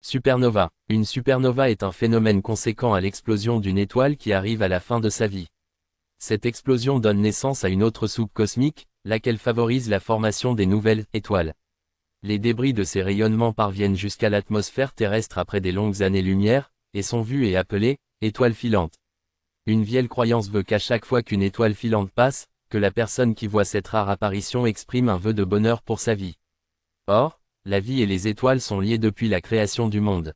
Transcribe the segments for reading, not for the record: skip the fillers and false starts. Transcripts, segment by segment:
Supernova. Une supernova est un phénomène conséquent à l'explosion d'une étoile qui arrive à la fin de sa vie. Cette explosion donne naissance à une autre soupe cosmique, laquelle favorise la formation des nouvelles étoiles. Les débris de ces rayonnements parviennent jusqu'à l'atmosphère terrestre après des longues années-lumière, et sont vus et appelés étoiles filantes. Une vieille croyance veut qu'à chaque fois qu'une étoile filante passe, que la personne qui voit cette rare apparition exprime un vœu de bonheur pour sa vie. Or, la vie et les étoiles sont liées depuis la création du monde.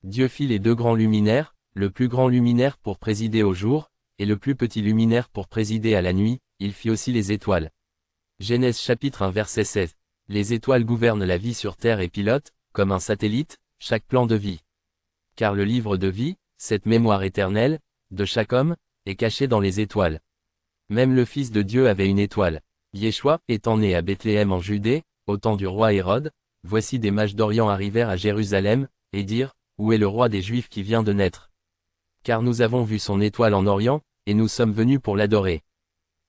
Dieu fit les deux grands luminaires, le plus grand luminaire pour présider au jour, et le plus petit luminaire pour présider à la nuit, il fit aussi les étoiles. Genèse chapitre 1 verset 16. Les étoiles gouvernent la vie sur terre et pilotent, comme un satellite, chaque plan de vie. Car le livre de vie, cette mémoire éternelle, de chaque homme, est caché dans les étoiles. Même le Fils de Dieu avait une étoile. Yeshua, étant né à Bethléem en Judée, au temps du roi Hérode, voici des mages d'Orient arrivèrent à Jérusalem, et dirent, où est le roi des Juifs qui vient de naître? Car nous avons vu son étoile en Orient, et nous sommes venus pour l'adorer.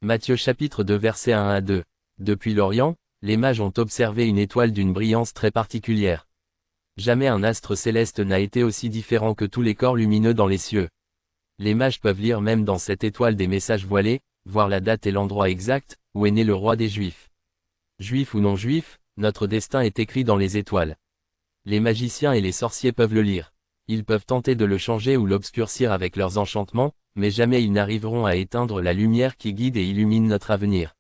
Matthieu chapitre 2 versets 1 à 2. Depuis l'Orient, les mages ont observé une étoile d'une brillance très particulière. Jamais un astre céleste n'a été aussi différent que tous les corps lumineux dans les cieux. Les mages peuvent lire même dans cette étoile des messages voilés, voir la date et l'endroit exact, où est né le roi des Juifs. Juifs ou non juifs, notre destin est écrit dans les étoiles. Les magiciens et les sorciers peuvent le lire. Ils peuvent tenter de le changer ou l'obscurcir avec leurs enchantements, mais jamais ils n'arriveront à éteindre la lumière qui guide et illumine notre avenir.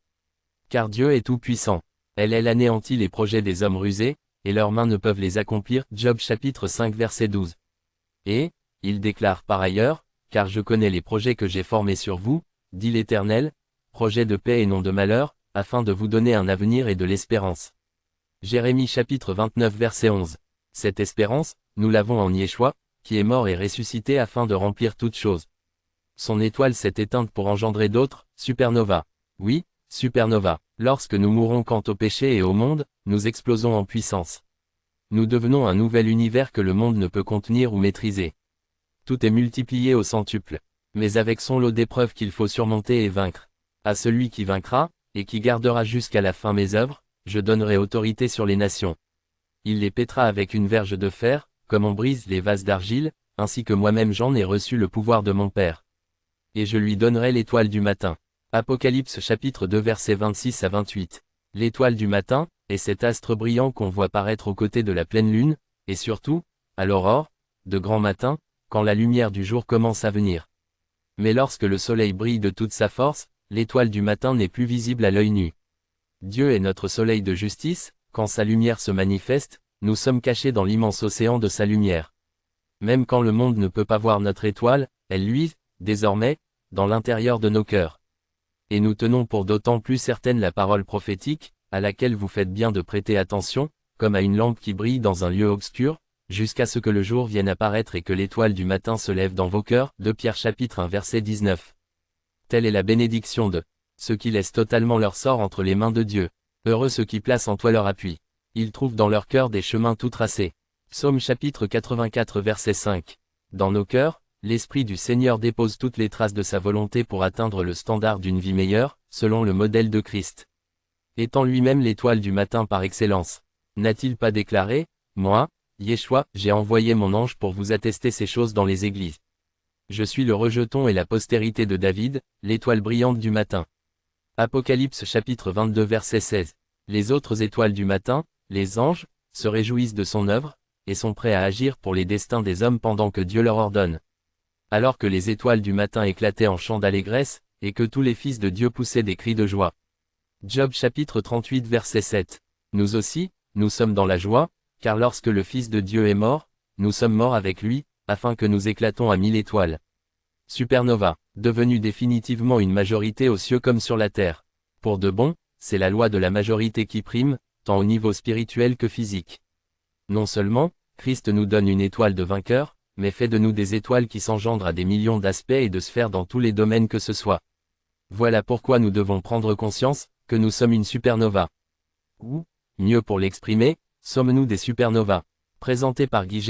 Car Dieu est tout-puissant. Elle anéantit les projets des hommes rusés, et leurs mains ne peuvent les accomplir. Job chapitre 5 verset 12. Et, il déclare par ailleurs, car je connais les projets que j'ai formés sur vous, dit l'Éternel, projets de paix et non de malheur, afin de vous donner un avenir et de l'espérance. Jérémie chapitre 29 verset 11. Cette espérance, nous l'avons en Yeshua, qui est mort et ressuscité afin de remplir toutes choses. Son étoile s'est éteinte pour engendrer d'autres, supernova. Oui, supernova. Lorsque nous mourons quant au péché et au monde, nous explosons en puissance. Nous devenons un nouvel univers que le monde ne peut contenir ou maîtriser. Tout est multiplié au centuple. Mais avec son lot d'épreuves qu'il faut surmonter et vaincre. À celui qui vaincra, et qui gardera jusqu'à la fin mes œuvres, je donnerai autorité sur les nations. Il les pétera avec une verge de fer, comme on brise les vases d'argile, ainsi que moi-même j'en ai reçu le pouvoir de mon Père. Et je lui donnerai l'étoile du matin. Apocalypse chapitre 2 versets 26 à 28. L'étoile du matin, est cet astre brillant qu'on voit paraître aux côtés de la pleine lune, et surtout, à l'aurore, de grand matin, quand la lumière du jour commence à venir. Mais lorsque le soleil brille de toute sa force, l'étoile du matin n'est plus visible à l'œil nu. Dieu est notre soleil de justice, quand sa lumière se manifeste, nous sommes cachés dans l'immense océan de sa lumière. Même quand le monde ne peut pas voir notre étoile, elle luise, désormais, dans l'intérieur de nos cœurs. Et nous tenons pour d'autant plus certaine la parole prophétique, à laquelle vous faites bien de prêter attention, comme à une lampe qui brille dans un lieu obscur, jusqu'à ce que le jour vienne apparaître et que l'étoile du matin se lève dans vos cœurs. 2 Pierre chapitre 1 verset 19. Telle est la bénédiction de ceux qui laissent totalement leur sort entre les mains de Dieu. Heureux ceux qui placent en toi leur appui. Ils trouvent dans leur cœur des chemins tout tracés. Psaume chapitre 84 verset 5. Dans nos cœurs, l'Esprit du Seigneur dépose toutes les traces de sa volonté pour atteindre le standard d'une vie meilleure, selon le modèle de Christ. Étant lui-même l'étoile du matin par excellence. N'a-t-il pas déclaré, moi, Yeshua, j'ai envoyé mon ange pour vous attester ces choses dans les églises. Je suis le rejeton et la postérité de David, l'étoile brillante du matin. Apocalypse chapitre 22 verset 16. Les autres étoiles du matin, les anges, se réjouissent de son œuvre, et sont prêts à agir pour les destins des hommes pendant que Dieu leur ordonne. Alors que les étoiles du matin éclataient en chants d'allégresse, et que tous les fils de Dieu poussaient des cris de joie. Job chapitre 38 verset 7. Nous aussi, nous sommes dans la joie, car lorsque le Fils de Dieu est mort, nous sommes morts avec lui, afin que nous éclatons à 1000 étoiles. Supernova, devenue définitivement une majorité aux cieux comme sur la terre. Pour de bon, c'est la loi de la majorité qui prime, tant au niveau spirituel que physique. Non seulement, Christ nous donne une étoile de vainqueur, mais fait de nous des étoiles qui s'engendrent à des millions d'aspects et de sphères dans tous les domaines que ce soit. Voilà pourquoi nous devons prendre conscience, que nous sommes une supernova. Ou, mieux pour l'exprimer, sommes-nous des supernovas. Présenté par Guy Gérard.